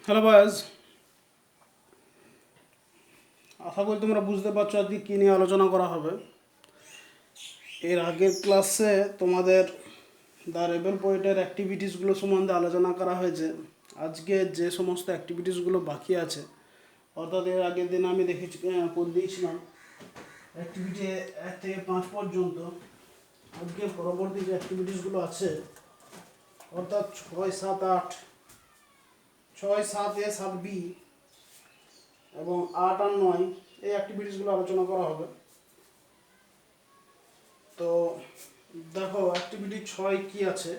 Hello boys, আশা করি তোমরা বুঝতে পারছো আজকে কী নিয়ে আলোচনা করা হবে। এর আগের ক্লাসে তোমাদের দ্য রেবেল পোয়েটের অ্যাক্টিভিটিসগুলো সম্বন্ধে আলোচনা করা হয়েছে। আজকে যে সমস্ত অ্যাক্টিভিটিসগুলো বাকি আছে, অর্থাৎ এর আগের দিন আমি দেখেছি করে দিয়েছিলাম অ্যাক্টিভিটি 1 থেকে 5 পর্যন্ত। আজকে পরবর্তী যে অ্যাক্টিভিটিসগুলো আছে, অর্থাৎ 6, 7, 8, 6, 7A, 7B এবং 8 আর 9, এই অ্যাক্টিভিটিসগুলো আলোচনা করা হবে। তো দেখো অ্যাক্টিভিটি 6 কি আছে।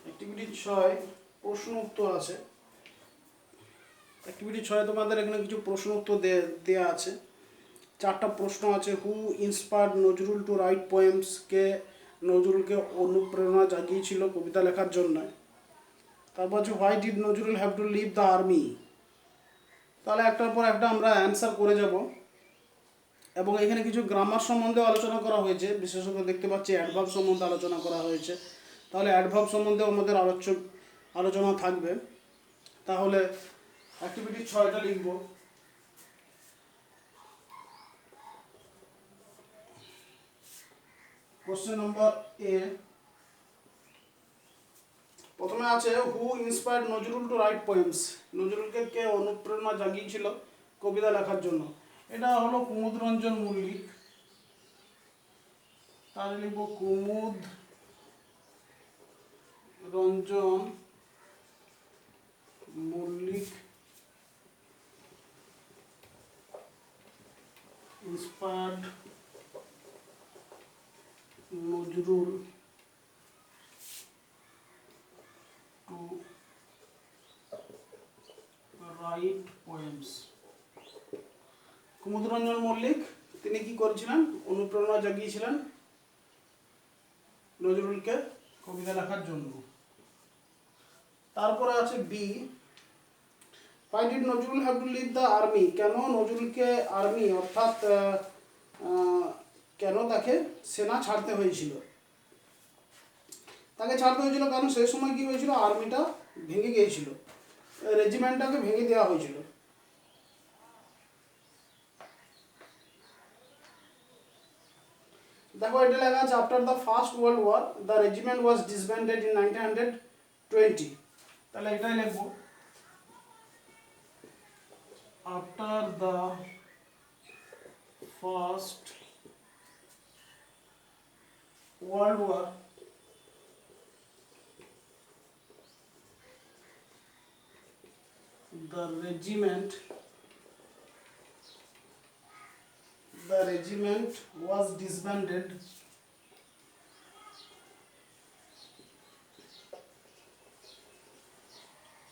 অ্যাক্টিভিটি 6 প্রশ্ন উত্তর আছে। অ্যাক্টিভিটি 6 তোমাদের এখানে কিছু প্রশ্ন উত্তর দেওয়া আছে। 4টা প্রশ্ন আছে। Who inspired Nazrul to write poems? কে নজরুলকে অনুপ্রেরণা জাগিয়েছিল কবিতা লেখার জন্য? তারপর হচ্ছে why did Nazrul have to leave the army? তাহলে একটার পর একটা আমরা অ্যান্সার করে যাব। এবং এখানে কিছু গ্রামার সম্বন্ধে আলোচনা করা হয়েছে, বিশেষত দেখতে পাচ্ছি অ্যাডভার্ব সম্বন্ধে আলোচনা করা হয়েছে। তাহলে অ্যাডভার্ব সম্বন্ধেও আমাদের আলোচনা থাকবে। তাহলে অ্যাক্টিভিটি 6টা লিখব। কোশ্চেন নম্বর এ, প্রথমে আছে who inspired Nazrul to write poems? নজরুলকে কে অনুপ্রেরণা জাগিয়েছিল কবিতা লেখার জন্য? এটা হলো কুমুদ রঞ্জন মল্লিক। তাহলে লিখব কুমুদ Ranjan Mallick inspired Nazrul to write poems। Kumudranjan Mallick তিনি কি করেছিলেন? অনুপ্রেরণা জাগিয়েছিলেন নজরুলকে কবিতা লেখার জন্য। তারপরে আছে B, why did Nazrul have to leave the army? কেন নজরুলকে আর্মি অর্থাৎ কেন তাকে সেনা ছাড়তে হয়েছিল? তাকে ছাড়তে হয়েছিল কারণ সেই সময় কি হয়েছিল, আর্মিটা ভেঙে গিয়েছিল, রেজিমেন্টটাকে ভেঙে দেওয়া হয়েছিল। দেখো এটা লেখা আছে after the first world war the regiment was disbanded in 1920। তাহলে এটাই লিখবো, after the first world war the regiment was disbanded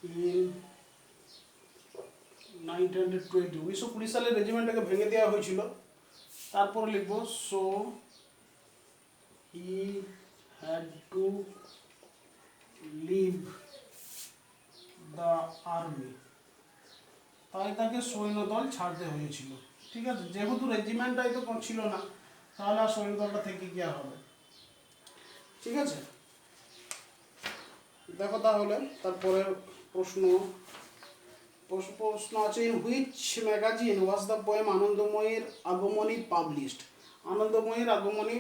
in 1920। 1920 সালে রেজিমেন্টটাকে ভেঙে দেওয়া হয়েছিল। তারপর লিখব so he had to leave the army. তাই তাকে সৈন্যদল ছাড়তে হয়েছিল। ঠিক আছে, যেহেতু রেজিমেন্টটাই তো ছিল না, তাহলে আর সৈন্যদলটা থেকে কি আর হবে। ঠিক আছে, দেখো তাহলে তারপরে প্রশ্ন আছে in which magazine was the poem আনন্দময়ীর আগমনী পাবলিশড? আনন্দময়ীর আগমনী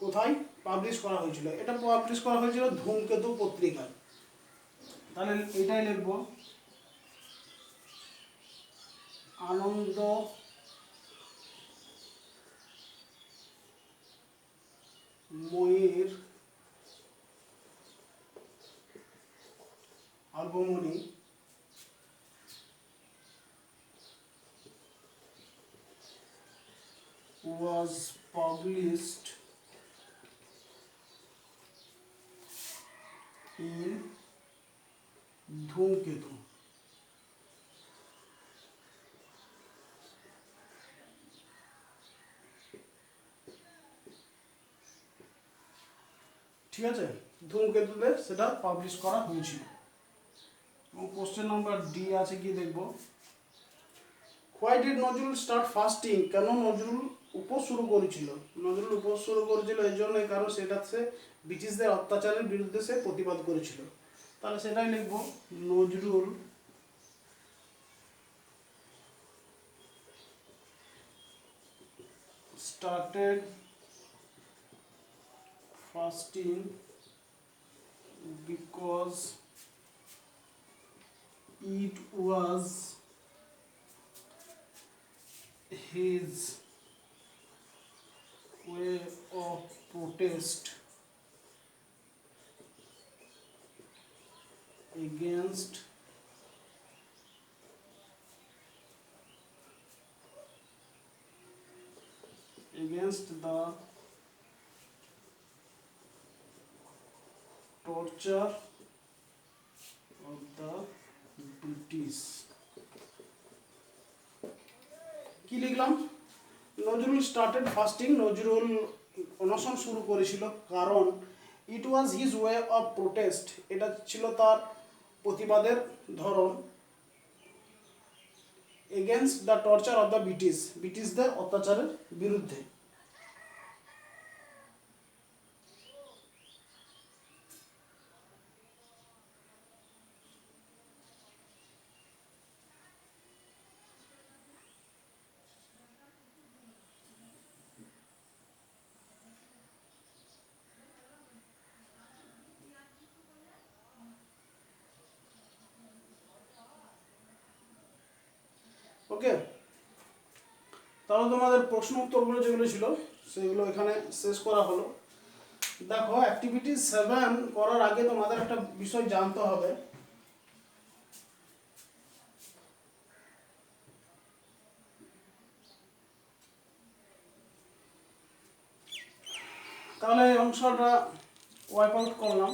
কোথায় পাবলিশ করা হয়েছিল? এটা পাবলিশ করা হয়েছিল ধূমকেতু পত্রিকায়। তাহলে এটাই লিখব, আনন্দময়ীর আগমনী was published in ধূমকেতু। ঠিক আছে, ধূমকেতুতে সেটা পাবলিশ করা হয়েছিল। এবং কোশ্চেন নাম্বার ডি আছে, কি দেখব, why did Nazrul start fasting? কেন নজরুল উপোস শুরু করেছিল? নজরুল উপোস শুরু করেছিল এই জন্য, কারণ সেটা সে ব্রিটিশদের অত্যাচারের বিরুদ্ধে সে প্রতিবাদ করেছিল। তাহলে সেটাই লিখবো, Nazrul started fasting because it was his way of protest against the torture of the British. কি লিখলাম? নজরুল স্টার্টেড ফাস্টিং, নজরুল অনশন শুরু করেছিল কারণ it was his way of protest, এটা ছিল তার প্রতিবাদের ধরন, against the torture of the ব্রিটিশদের অত্যাচারের বিরুদ্ধে। ওকে, তাহলে তোমাদের প্রশ্ন উত্তরগুলো যেগুলো ছিল সেগুলো এখানে শেষ করা হলো। দেখো, অ্যাক্টিভিটি 7 করার আগে তোমাদের একটা বিষয় জানতে হবে। তাহলে এই অংশটা ওয়াইপ আউট করলাম।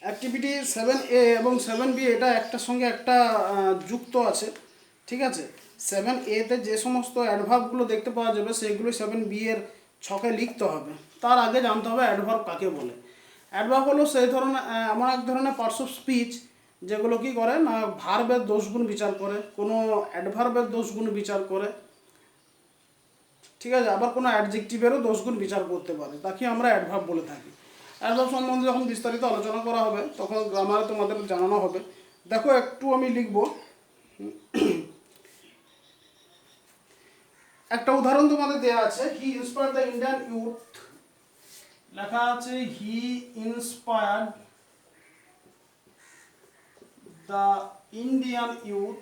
অ্যাক্টিভিটি 7A এবং 7B এটা একটার সঙ্গে একটা যুক্ত আছে, ঠিক আছে। 7A-তে যে সমস্ত অ্যাডভার্বগুলো দেখতে পাওয়া যাবে সেগুলো 7B এর ছকে লিখতে হবে। তার আগে জানতে হবে অ্যাডভার্ব কাকে বলে। অ্যাডভার্ব হলো সেই ধরনের এমন এক ধরনের পার্টস অফ স্পিচ যেগুলো কি করে না ভার্বের দোষগুণ বিচার করে, কোনো অ্যাডভার্বের দোষগুণ বিচার করে, ঠিক আছে, আবার কোনো অ্যাডজেক্টিভেরও দোষগুণ বিচার করতে পারে, তাকে আমরা অ্যাডভার্ব বলে থাকি। অ্যাডভার্ব সম্বন্ধে যখন বিস্তারিত আলোচনা করা হবে তখন গ্রামারে তোমাদের জানানো হবে। দেখো একটু আমি লিখব, একটা উদাহরণ তোমাদের দেওয়া আছে, he inspired the Indian youth, লেখা আছে he inspired the Indian youth,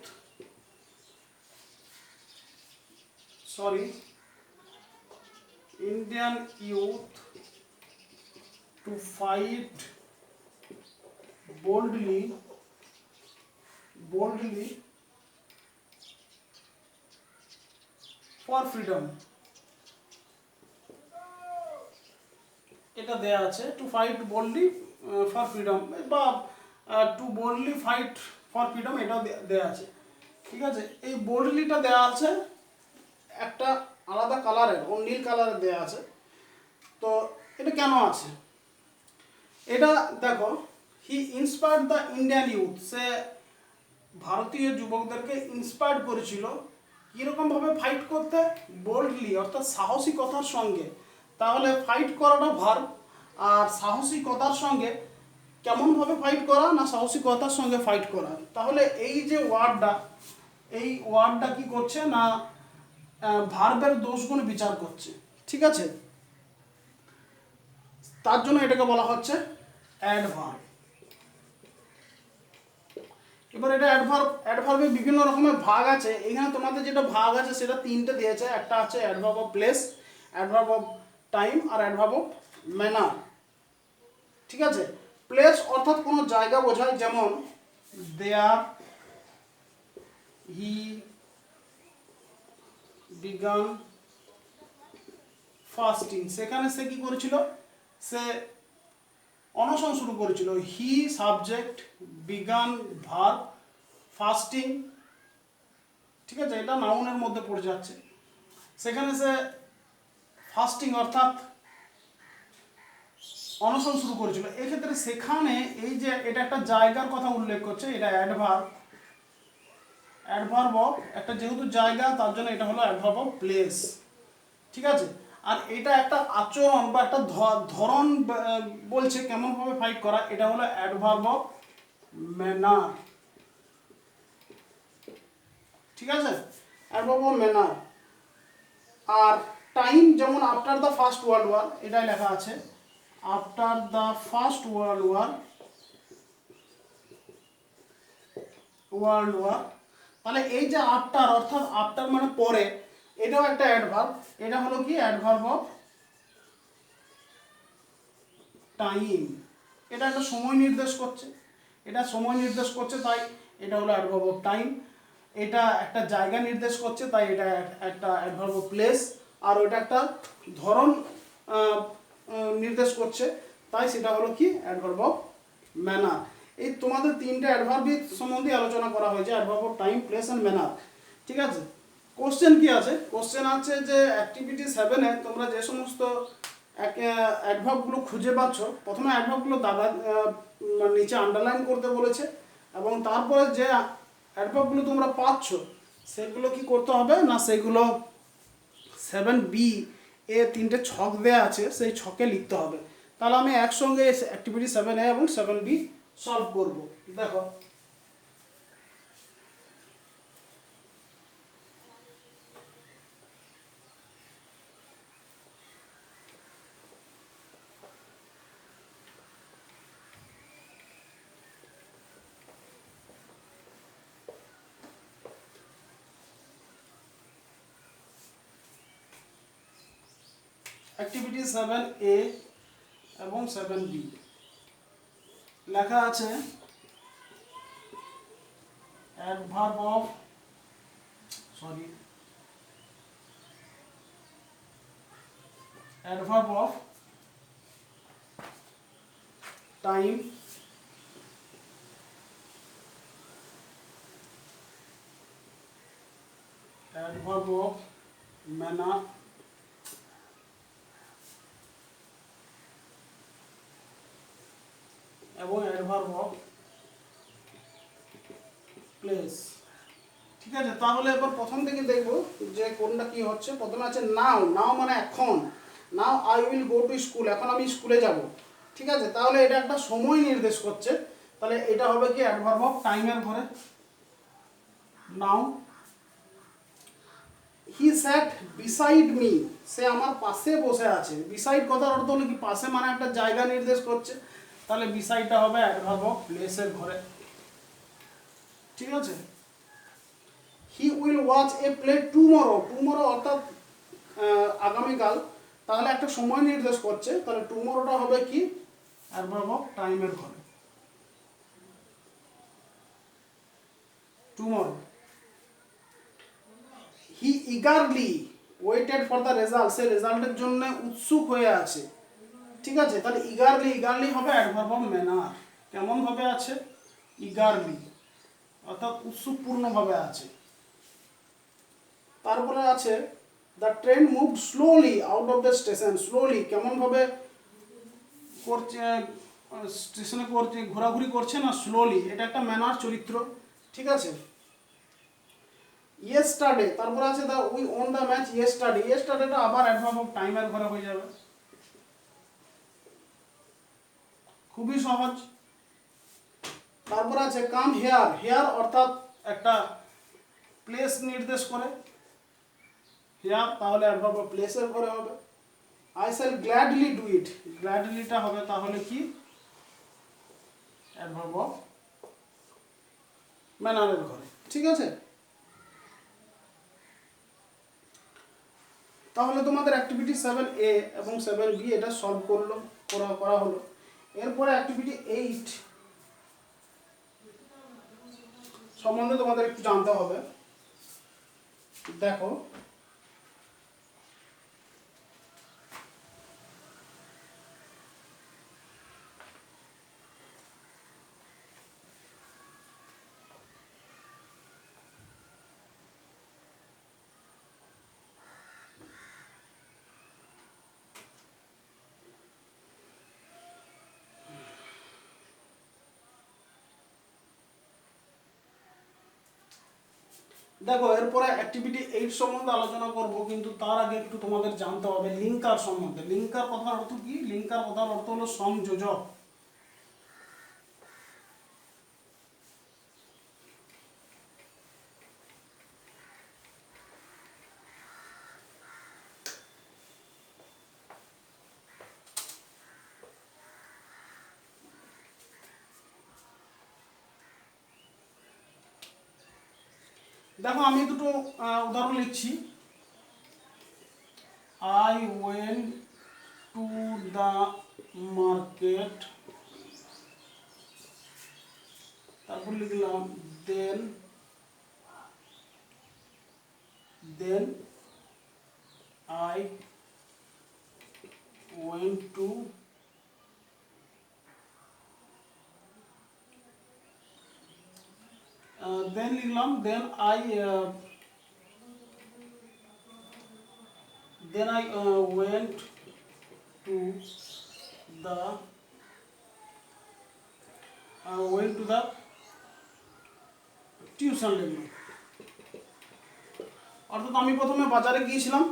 Indian youth to fight boldly for freedom। এটা দেয়া আছে to fight boldly for freedom বা to boldly fight for freedom, এটাও দেয়া আছে, ঠিক আছে। এই বোল্ডলিটা দেয়া আছে একটা আলাদা কালারের, নীল কালারের দেয়া আছে। তো এটা কেন আছে? এটা দেখো, হি ইন্সপায়ার্ড দ্য ইন্ডিয়ান ইউথ, সে ভারতীয় যুবকদেরকে ইন্সপায়ার্ড করেছিল কীরকমভাবে ফাইট করতে, বোল্ডলি অর্থাৎ সাহসিকতার সঙ্গে। তাহলে ফাইট করাটা ভার্ব, আর সাহসিকতার সঙ্গে কেমনভাবে ফাইট করা না সাহসিকতার সঙ্গে ফাইট করা। তাহলে এই যে ওয়ার্ডটা কি করছে না ভার্বের দোষগুণ বিচার করছে, ঠিক আছে। তার জন্য এটাকে বলা হচ্ছে অ্যাডভার্ব। এবার এটা অ্যাডভার্বের বিভিন্ন রকমের ভাগ আছে। এখানে তোমাদের যেটা ভাগ আছে সেটা 3টে দিয়েছে, একটা আছে adverb of place, adverb of time আর অ্যাডভার্ব অফ ম্যানার, ঠিক আছে। প্লেস অর্থাৎ কোনো জায়গা বোঝায়, যেমন দেয়ার, হি, বিগান ফাস্টিং, সেখানে সে কি করেছিল, সে অনশন শুরু করেছিল। He subject, began verb, fasting, ঠিক আছে, এটা নাউনের মধ্যে পড়ে যাচ্ছে। সেখানে সে ফাস্টিং অর্থাৎ অনশন শুরু করেছিল। এক্ষেত্রে সেখানে এই যে এটা একটা জায়গার কথা উল্লেখ করছে, এটা অ্যাডভার্ব, অ্যাডভার্ব অফ একটা যেহেতু জায়গা তার জন্য এটা হলো অ্যাডভার্ব অফ প্লেস, ঠিক আছে। আর এটা একটা আচরণ বা একটা ধরন বলছে কেমন ভাবে ফাইট করা, এটা হলো অ্যাডভার্ব অফ ম্যানার, ঠিক আছে, অ্যাডভার্ব অফ ম্যানার। আর টাইম যেমন after the first world war, এটাই লেখা আছে after the first world war, তাহলে এই যে আফটার অর্থাৎ আফটার মানে পরে, এটাও একটা অ্যাডভার্ব। এটা হলো কি অ্যাডভার্ব অফ টাইম, এটা একটা সময় নির্দেশ করছে, এটা সময় নির্দেশ করছে তাই এটা হলো অ্যাডভার্ব অফ টাইম। এটা একটা জায়গা নির্দেশ করছে তাই এটা একটা অ্যাডভার্ব অফ প্লেস। আর ওটা একটা ধরন নির্দেশ করছে তাই সেটা হলো কি অ্যাডভার্ব অফ ম্যানার। এই তোমাদের তিনটে অ্যাডভার্বই সম্বন্ধে আলোচনা করা হয়েছে, adverb of time, place and manner, ঠিক আছে। কোশ্চেন কি আছে, কোশ্চেন আছে যে অ্যাক্টিভিটি 7-এ তোমরা যে সমস্ত অ্যাডভার্বগুলো খুঁজে পাচ্ছ, প্রথমে অ্যাডভার্বগুলো দাদা নিচে আন্ডারলাইন করতে বলেছে, এবং তারপরে যে অ্যাডভার্বগুলো তোমরা পাচ্ছ সেগুলো কি করতে হবে না, সেগুলো 7B এ তিনটে ছক দেওয়া আছে, সেই ছকে লিখতে হবে। তাহলে আমি একসঙ্গে অ্যাক্টিভিটি 7A এবং 7B সলভ করব। দেখো অ্যাক্টিভিটি 7A এবং 7B লেখা আছে adverb of time, adverb of manner, এবং অ্যাডভার্ব অফ প্লেস, ঠিক আছে। তাহলে এবার প্রথম থেকে দেখব যে কোনটা কি হচ্ছে। প্রথমে আছে নাও, নাও মানে এখন, now I will go to school, এখন আমি স্কুলে যাব, ঠিক আছে। তাহলে এটা একটা সময় নির্দেশ করছে, তাহলে এটা হবে কি অ্যাডভার্ব অফ টাইমের ঘরে নাও। হি স্যাট বিসাইড মি, সে আমার পাশে বসে আছে। বিসাইড কথার অর্থ হলো কি পাশে মানে একটা জায়গা নির্দেশ করছে, তাহলে বিসাইডটা হবে অ্যাডভার্ব অফ প্লেসের ঘরে, ঠিক আছে। He will watch A play tomorrow, tomorrow অর্থাৎ আগামীকাল, তাহলে একটা সময় নির্দেশ করছে, তাহলে টুমরোটা হবে কি অ্যাডভার্ব অফ টাইমের ঘরে tomorrow. He eagerly waited for the result, সে রেজাল্টের জন্য উৎসুক হয়ে আছে, ঠিক আছে। তাহলে ইগারলি, ইগারলি হবে অ্যাডভার্ব অফ ম্যানার, কেমন ভাবে আছে ইগারলি অর্থাৎ উৎসুকপূর্ণভাবে আছে। তারপরে আছে the train moved slowly out of the station, slowly কেমন ভাবে করছে, স্টেশনে করছে ঘোরাঘুরি করছে না স্লোলি, এটা একটা ম্যানার চরিত্র, ঠিক আছে। ইয়েস্টারডে, তারপর আছে the we won the match yesterday, ইয়েস্টারডেটা আবার অ্যাডভার্ব অফ টাইমের ঘরে হয়ে যাবে, খুবই সহজ। তারপর আছে কাম হেয়ার, হেয়ার অর্থাৎ একটা প্লেস নির্দেশ করে হেয়ার, তাহলে অ্যাডভার্ব অফ প্লেসের ঘরে হবে। I shall gladly do it, গ্ল্যাডলিটা হবে তাহলে কি অ্যাডভার্ব অফ ম্যানারের ঘরে, ঠিক আছে। তাহলে তোমাদের অ্যাক্টিভিটি 7A এবং 7B এটা সলভ করা হলো। এরপরে অ্যাক্টিভিটি 8 সম্বন্ধে তোমাদের একটু জানতে হবে। দেখো দেখো এরপরে অ্যাক্টিভিটি 8 সম্বন্ধে আলোচনা করব, কিন্তু তার আগে একটু তোমাদের জানতে হবে লিঙ্কার সম্বন্ধে। লিঙ্কার কথার অর্থ কি? লিঙ্কার কথার অর্থ হলো সংযোজক। দেখো আমি দুটো উদাহরণ লিখছি। I went to the market, তারপর লিখলাম then I went to then লিখলাম then I went to the tuition লিখলাম। অর্থাৎ আমি প্রথমে বাজারে গিয়েছিলাম,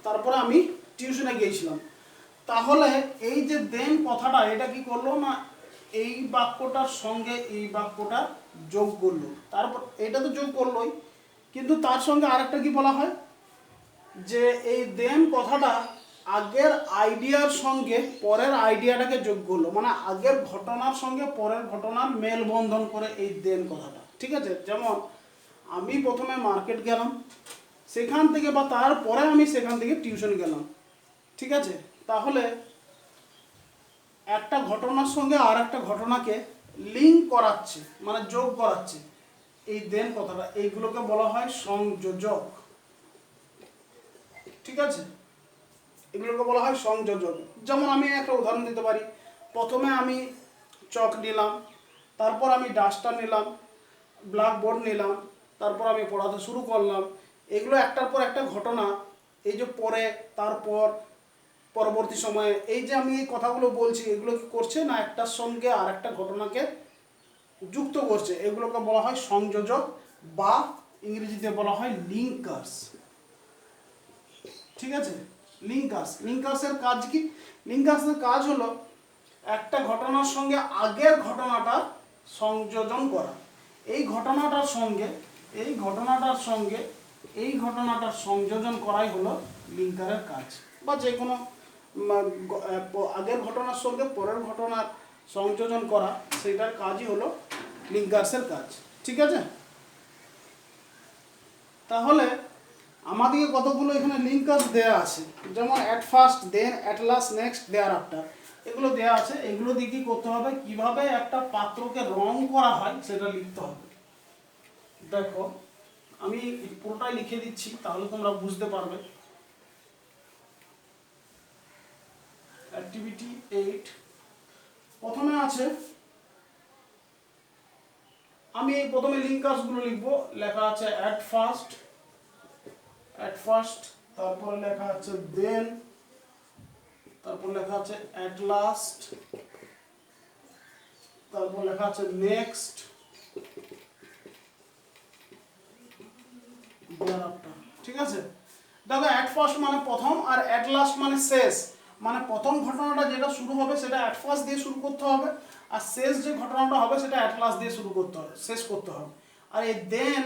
তারপরে আমি টিউশনে গিয়েছিলাম। তাহলে এই যে দেন কথাটা, এটা কি করলো না, এই বাক্যটার সঙ্গে এই বাক্যটা যোগ করলো। তারপর এটা তো যোগ করলোই, কিন্তু তার সঙ্গে আরেকটা কি বলা হয়, যে এই দেন কথাটা আগের আইডিয়ার সঙ্গে পরের আইডিয়াটাকে যোগ করলো, মানে আগের ঘটনার সঙ্গে পরের ঘটনার মেলবন্ধন করে এই দেন কথাটা। ঠিক আছে? যেমন আমি প্রথমে মার্কেট গেলাম, সেখান থেকে বা তারপরে আমি সেখান থেকে টিউশন গেলাম। ঠিক আছে? তাহলে একটা ঘটনার সঙ্গে আর একটা ঘটনাকে লিঙ্ক করাচ্ছে, মানে যোগ করাচ্ছে এই দেন কথাটা, এইগুলোকে বলা হয় সংযোজক। ঠিক আছে? এগুলোকে বলা হয় সংযোজক। যেমন আমি একটা উদাহরণ দিতে পারি, প্রথমে আমি চক নিলাম, তারপর আমি ডাস্টার নিলাম, ব্ল্যাকবোর্ড নিলাম, তারপর আমি পড়াতে শুরু করলাম। এগুলো একটার পর একটা ঘটনা, এই যে পরে তারপর পরবর্তী সময়ে এই যে আমি এই কথাগুলো বলছি, এগুলো কি করছে না একটার সঙ্গে আর একটা ঘটনাকে যুক্ত করছে। এগুলোকে বলা হয় সংযোজক বা ইংরেজিতে বলা হয় লিঙ্কার্স। ঠিক আছে? লিঙ্কার্সের কাজ কি? লিঙ্কার্সের কাজ হলো একটা ঘটনার সঙ্গে আগের ঘটনাটা সংযোজন করা। এই ঘটনাটার সঙ্গে এই ঘটনাটার সংযোজন করাই হলো লিঙ্কারের কাজ। বা যে কোনো আগের ঘটনার সঙ্গে পরের ঘটনার সংযোজন করা, সেটার কাজই হলো লিঙ্কার্সের কাজ। ঠিক আছে? তাহলে আমাদেরকে কতগুলো এখানে লিঙ্কার্স দেয়া আছে, যেমন at first, then, at last, next, thereafter, এগুলো দেয়া আছে। এগুলো দিয়ে কি করতে হবে, কিভাবে একটা পাত্রকে রং করা হয় সেটা লিখতে হবে। দেখো আমি পুরোটাই লিখে দিচ্ছি, তাহলে তোমরা বুঝতে পারবে। অ্যাক্টিভিটি 8 প্রথমে আছে, আমি এই প্রথমে লিঙ্কার্সগুলো লিখবো। লেখা আছে অ্যাট ফার্স্ট, তারপরে লেখা আছে দেন, তারপর লেখা আছে অ্যাট লাস্ট, তারপর লেখা আছে নেক্সট, দেয়ার আফটার। ঠিক আছে? দেখো অ্যাট ফার্স্ট মানে প্রথম, আর অ্যাট লাস্ট মানে শেষ। মানে প্রথম ঘটনাটা যেটা শুরু হবে সেটা অ্যাট ফার্স্ট দিয়ে শুরু করতে হবে, আর শেষ যে ঘটনাটা হবে সেটা অ্যাট লাস্ট দিয়ে শুরু করতে হবে, শেষ করতে হবে। আর এই দেন,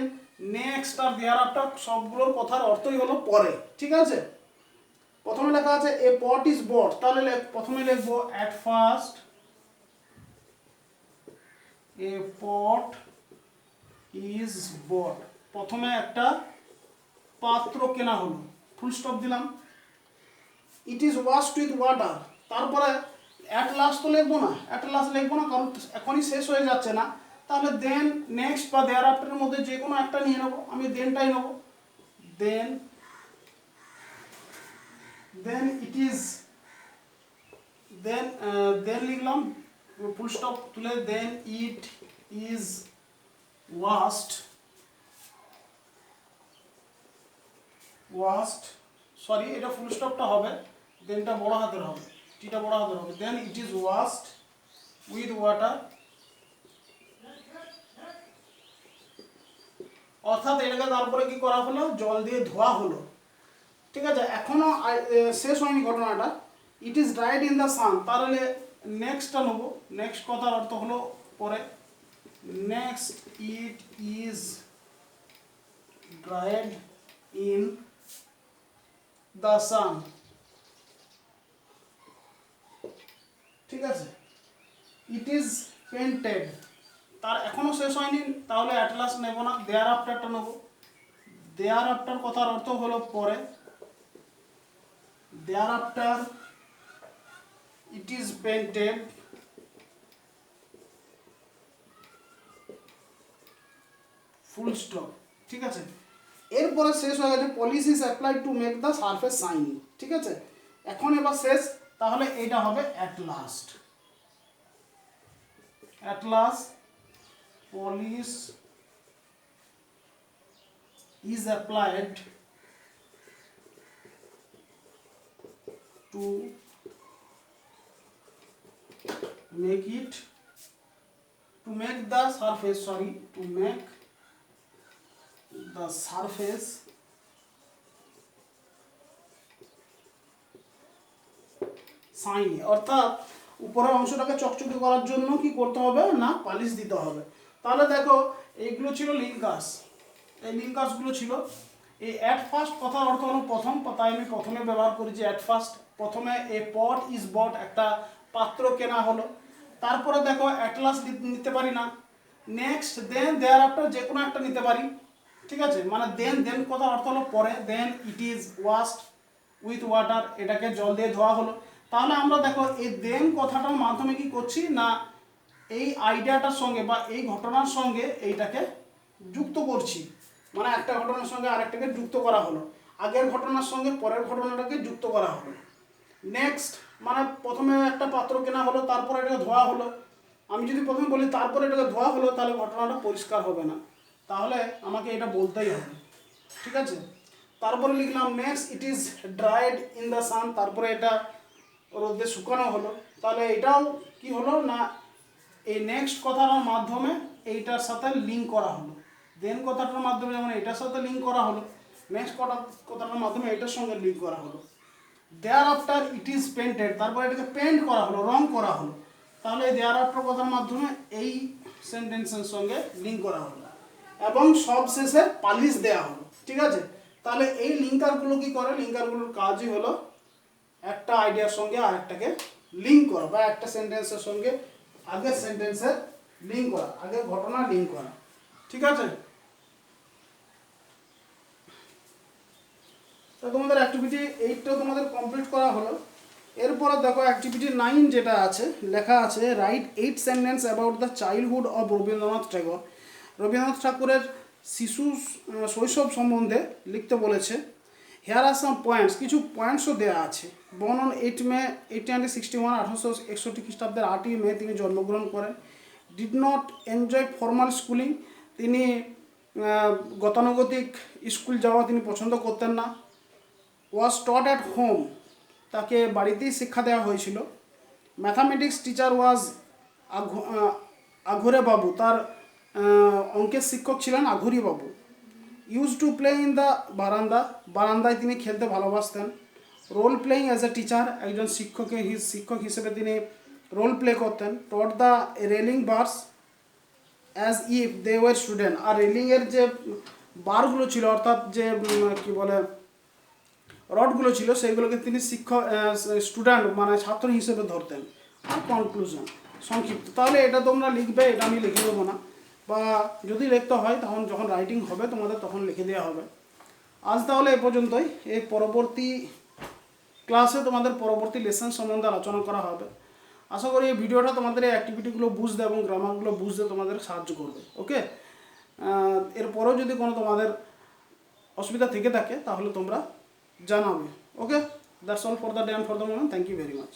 নেক্সট আর দেয়ার আফটার সবগুলোর কথার অর্থই হলো পরে। ঠিক আছে? প্রথমে লেখা আছে এ পট ইজ বট, তাহলে প্রথমে লিখবো at first a pot is bought. প্রথমে একটা পাত্র কেনা হলো, ফুল স্টপ দিলাম। It is washed with water, তারপরে অ্যাট লাস্ট তো লিখবো না, কারণ এখনই শেষ হয়ে যাচ্ছে না। তাহলে দেন, নেক্সট বা দেয়ার আফটারের মধ্যে যে কোনো একটা নিয়ে নেবো, আমি দেনটাই নেবো। দেন ইট ইজ, দেন লিখলাম ফুল স্টপ তুলে, দেন ইট ইজ ওয়াশড, সরি এটা ফুল স্টপটা হবে, দেনটা বড় হাতের হবে, টিটা বড় হাতের হবে। Then it is washed with water, অর্থাৎ অর্থাৎ এটাকে তারপরে কি করা হলো, জল দিয়ে ধোয়া হলো। ঠিক আছে, এখনো শেষ হয়নি ঘটনাটা। It is dried in the sun, তাহলে নেক্সটটা নেবো। নেক্সট কথার অর্থ হলো পরে, next it is dried in the sun. ঠিক আছে, ইট ইজ পেন্টেড, তার এখনো শেষ হয়নি, তাহলে অ্যাট লাস্ট নেব না, দেয়ার আফটারটা নেব। দেয়ার আফটার কথার অর্থ হলো পরে, thereafter it is painted full stop. ঠিক আছে, এরপরে শেষ হয়ে গেছে polish is applied to make the surface shiny. ঠিক আছে, এখন এবার শেষ, তাহলে এইটা হবে at last. At last polish is applied to make it, to make the surface, sorry, to make the surface shiny, অর্থাৎ উপরের অংশটাকে চকচকে করার জন্য কি করতে হবে না, পালিশ দিতে হবে। তাহলে দেখো এইগুলো ছিল লিঙ্কার্স, এই লিঙ্কার্সগুলো ছিল। এই অ্যাট ফার্স্ট কথার অর্থ হলো প্রথম, তাই আমি প্রথমে ব্যবহার করেছি অ্যাট ফার্স্ট। প্রথমে এ পট ইজ বট, একটা পাত্র কেনা হলো। তারপরে দেখো অ্যাট লাস্ট নিতে পারি না, নেক্সট, দেন, দেয়ার আফটার যে কোনো একটা নিতে পারি। ঠিক আছে, মানে দেন, দেন কথার অর্থ হলো পরে, then it is washed with water, এটাকে জল দিয়ে ধোয়া হলো। তাহলে আমরা দেখো এই দেন কথাটার মাধ্যমে কি করছি না, এই আইডিয়াটার সঙ্গে বা এই ঘটনার সঙ্গে এইটাকে যুক্ত করছি, মানে একটা ঘটনার সঙ্গে আরেকটাকে যুক্ত করা হলো, আগের ঘটনার সঙ্গে পরের ঘটনাটাকে যুক্ত করা হলো। নেক্সট মানে প্রথমে একটা পাত্র কেনা হলো, তারপরে এটাকে ধোয়া হলো। আমি যদি প্রথমে বলি তারপরে এটাকে ধোয়া হলো, তাহলে ঘটনাটা পরিষ্কার হবে না, তাহলে আমাকে এটা বলতেই হবে। ঠিক আছে, তারপরে লিখলাম next it is dried in the sun, তারপরে এটা রোদে শুকানো হলো। তাহলে এটাও কি হলো না, এই নেক্সট কথাটার মাধ্যমে এইটার সাথে লিঙ্ক করা হলো। দেন কথাটার মাধ্যমে যেমন এটার সাথে লিঙ্ক করা হলো, নেক্সট কথাটার মাধ্যমে এটার সঙ্গে লিঙ্ক করা হলো। Thereafter it is painted, তারপরে এটাকে পেন্ট করা হলো, রং করা হলো। তাহলে এই দেয়ার আফটার কথার মাধ্যমে এই সেন্টেন্সের সঙ্গে লিঙ্ক করা হলো এবং সব শেষে পালিশ দেওয়া হলো। ঠিক আছে, তাহলে এই লিঙ্কারগুলো কি করে, লিঙ্কারগুলোর কাজই হলো একটা আইডিয়ার সঙ্গে আরেকটাকে লিঙ্ক করা, বা একটা সেন্টেন্সের সঙ্গে আগের সেন্টেন্সের লিঙ্ক করা, আগের ঘটনা লিঙ্ক করা। ঠিক আছে, তো তোমাদের অ্যাক্টিভিটি 8টাও তোমাদের কমপ্লিট করা হলো। এরপরে দেখো অ্যাক্টিভিটি 9 যেটা আছে, লেখা আছে write 8 sentence about the childhood of Rabindranath Thakur. Rabindranath ঠাকুরের শিশু শৈশব সম্বন্ধে লিখতে বলেছে। হেয়ার আর সাম পয়েন্টস, কিছু পয়েন্টসও দেওয়া আছে। বর্ন অন 8 মে 1861, 1861 খ্রিস্টাব্দের 8ই মে তিনি জন্মগ্রহণ করেন। Did not enjoy formal schooling, তিনি গতানুগতিক স্কুল যাওয়া তিনি পছন্দ করতেন না। ওয়াজ টট অ্যাট হোম, তাকে বাড়িতেই শিক্ষা দেওয়া হয়েছিল। ম্যাথামেটিক্স টিচার ওয়াজ আঘুরে বাবু, তার অঙ্কের শিক্ষক ছিলেন Aghori babu. Use to play in the veranda, বারান্দায় তিনি খেলতে ভালোবাসতেন। Role playing as a teacher, একজন শিক্ষক হিসেবে তিনি রোল প্লে করতেন। Taught the railing bars as if they were student, আর রেলিংয়ের যে বারগুলো ছিল, অর্থাৎ যে কি বলে রডগুলো ছিল, সেইগুলোকে তিনি স্টুডেন্ট মানে ছাত্র হিসেবে ধরতেন। আর কনক্লুশন সংক্ষিপ্ত, তাহলে এটা তোমরা লিখবে, এটা আমি লিখে দেবো না, বা যদি লিখতে হয় তখন যখন রাইটিং হবে তোমাদের তখন লিখে দেওয়া হবে। আজ তাহলে এ পর্যন্তই। এই পরবর্তী ক্লাসে তোমাদের পরবর্তী লেসন সম্বন্ধে আলোচনা করা হবে। আশা করি এই ভিডিওটা তোমাদের এই অ্যাক্টিভিটিগুলো বুঝতে এবং গ্রামারগুলো বুঝতে তোমাদের সাহায্য করবে। ওকে, এরপরেও যদি কোনো তোমাদের অসুবিধা থেকে থাকে তাহলে তোমরা জানাবে। Okay, that's all for the day and for the moment. Thank you very much.